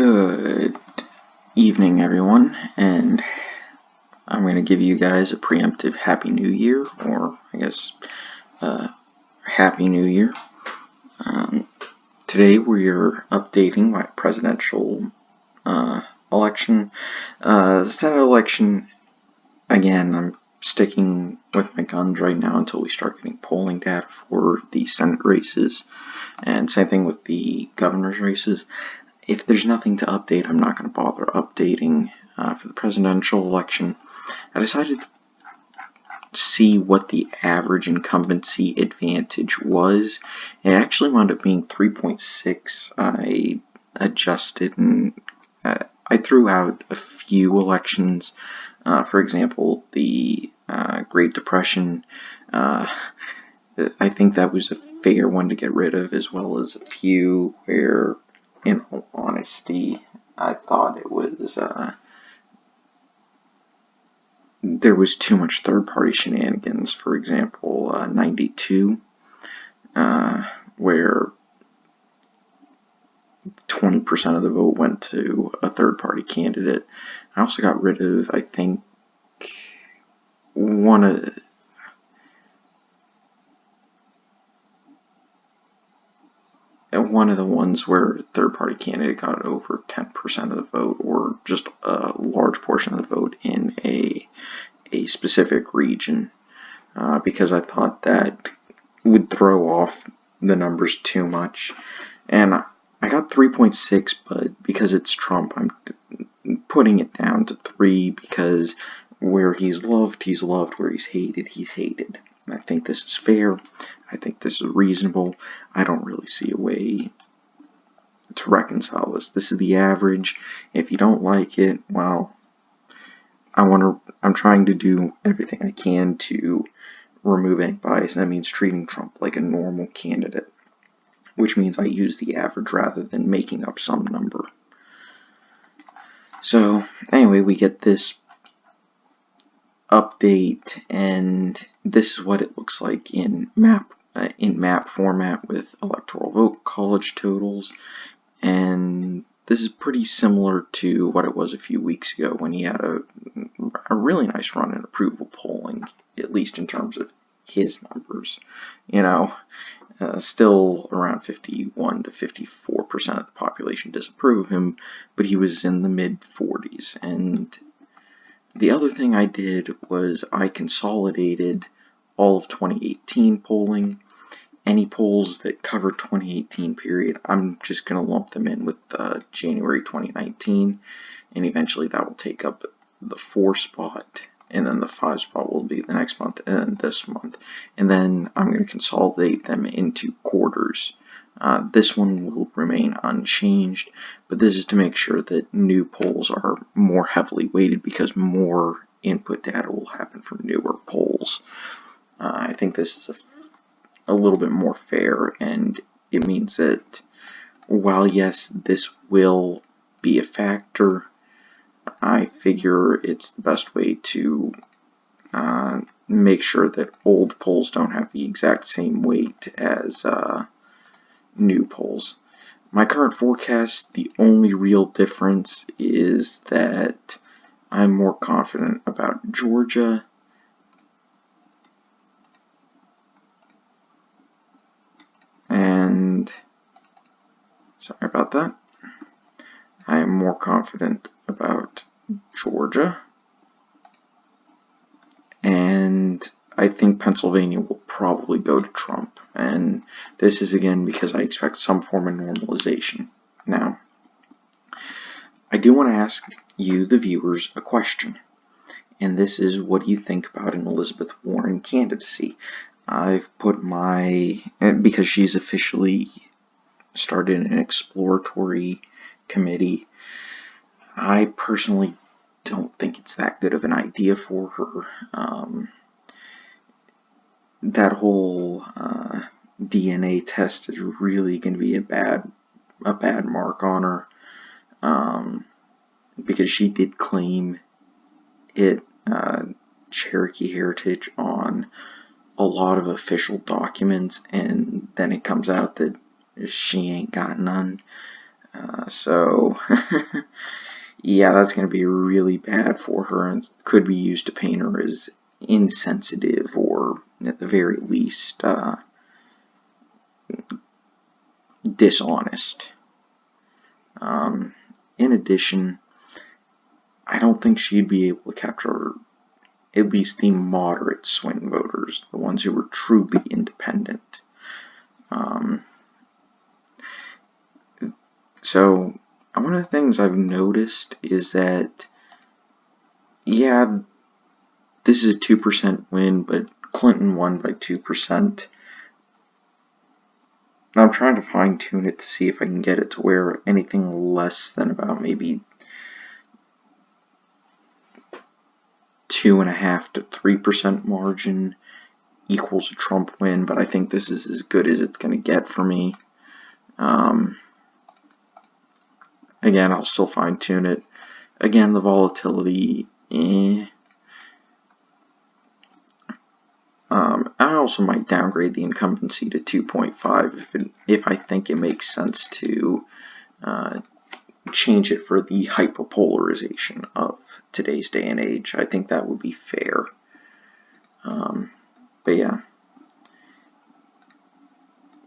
Good evening, everyone, and I'm going to give you guys a preemptive Happy New Year, or I guess Happy New Year. Today we are updating my presidential election. The Senate election, again, I'm sticking with my guns right now until we start getting polling data for the Senate races, and same thing with the governor's races. If there's nothing to update, I'm not going to bother updating for the presidential election. I decided to see what the average incumbency advantage was. It actually wound up being 3.6. I adjusted and I threw out a few elections. For example, the Great Depression. I think that was a fair one to get rid of, as well as a few where, in all honesty, I thought it was there was too much third-party shenanigans. For example, 92, where 20% of the vote went to a third-party candidate. I also got rid of, I think, one of the ones where third-party candidate got over 10% of the vote, or just a large portion of the vote in a specific region, because I thought that would throw off the numbers too much. And I got 3.6, but because it's Trump, I'm putting it down to 3, because where he's loved, where he's hated. And I think this is fair. I think this is reasonable. I don't really see a way to reconcile this. This is the average. If you don't like it, well, I'm trying to do everything I can to remove any bias. That means treating Trump like a normal candidate, which means I use the average rather than making up some number. So anyway, we get this update, and this is what it looks like in map format with electoral vote college totals, and this is pretty similar to what it was a few weeks ago when he had a really nice run in approval polling, at least in terms of his numbers. Still around 51 to 54% of the population disapprove of him, but he was in the mid-40s. And the other thing I did was I consolidated all of 2018 polling. Any polls that cover 2018 period, I'm just going to lump them in with January 2019, and eventually that will take up the 4 spot, and then the 5 spot will be the next month, and then this month. And then I'm going to consolidate them into quarters. This one will remain unchanged, but this is to make sure that new polls are more heavily weighted, because more input data will happen from newer polls. I think this is a little bit more fair, and it means that while yes, this will be a factor, I figure it's the best way to make sure that old polls don't have the exact same weight as new polls. My current forecast, the only real difference is that I'm more confident about Georgia and sorry about that. I am more confident about Georgia, and I think Pennsylvania will probably go to Trump, and this is again because I expect some form of normalization. Now, I do want to ask you, the viewers, a question, and this is, what do you think about an Elizabeth Warren candidacy? I've put because she's officially started an exploratory committee, I personally don't think it's that good of an idea for her. That whole DNA test is really going to be a bad mark on her, because she did claim Cherokee heritage on a lot of official documents, and then it comes out that she ain't got none. So, yeah, that's going to be really bad for her and could be used to paint her as insensitive or, at the very least, dishonest. In addition, I don't think she'd be able to capture at least the moderate swing voters, the ones who were truly independent. So, one of the things I've noticed is that, yeah, this is a 2% win, but Clinton won by 2%. Now I'm trying to fine tune it to see if I can get it to where anything less than about maybe 2.5 to 3% margin equals a Trump win, but I think this is as good as it's going to get for me. Again, I'll still fine tune it. Again, the volatility, I also might downgrade the incumbency to 2.5 if I think it makes sense to change it for the hyperpolarization of today's day and age. I think that would be fair. But yeah,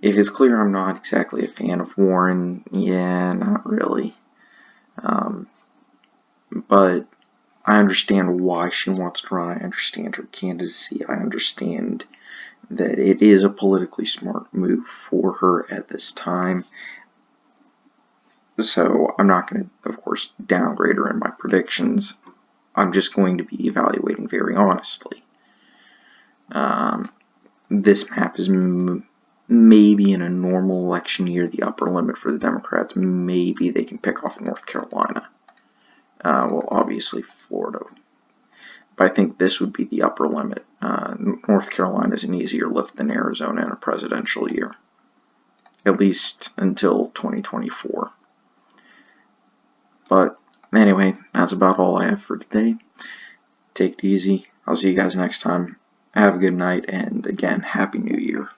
if it's clear I'm not exactly a fan of Warren, yeah, not really. But I understand why she wants to run. I understand her candidacy. I understand that it is a politically smart move for her at this time. So I'm not going to, of course, downgrade her in my predictions. I'm just going to be evaluating very honestly. This map is maybe in a normal election year the upper limit for the Democrats. Maybe they can pick off North Carolina. Well, obviously Florida. But I think this would be the upper limit. North Carolina is an easier lift than Arizona in a presidential year. At least until 2024. But anyway, that's about all I have for today. Take it easy. I'll see you guys next time. Have a good night, and again, Happy New Year.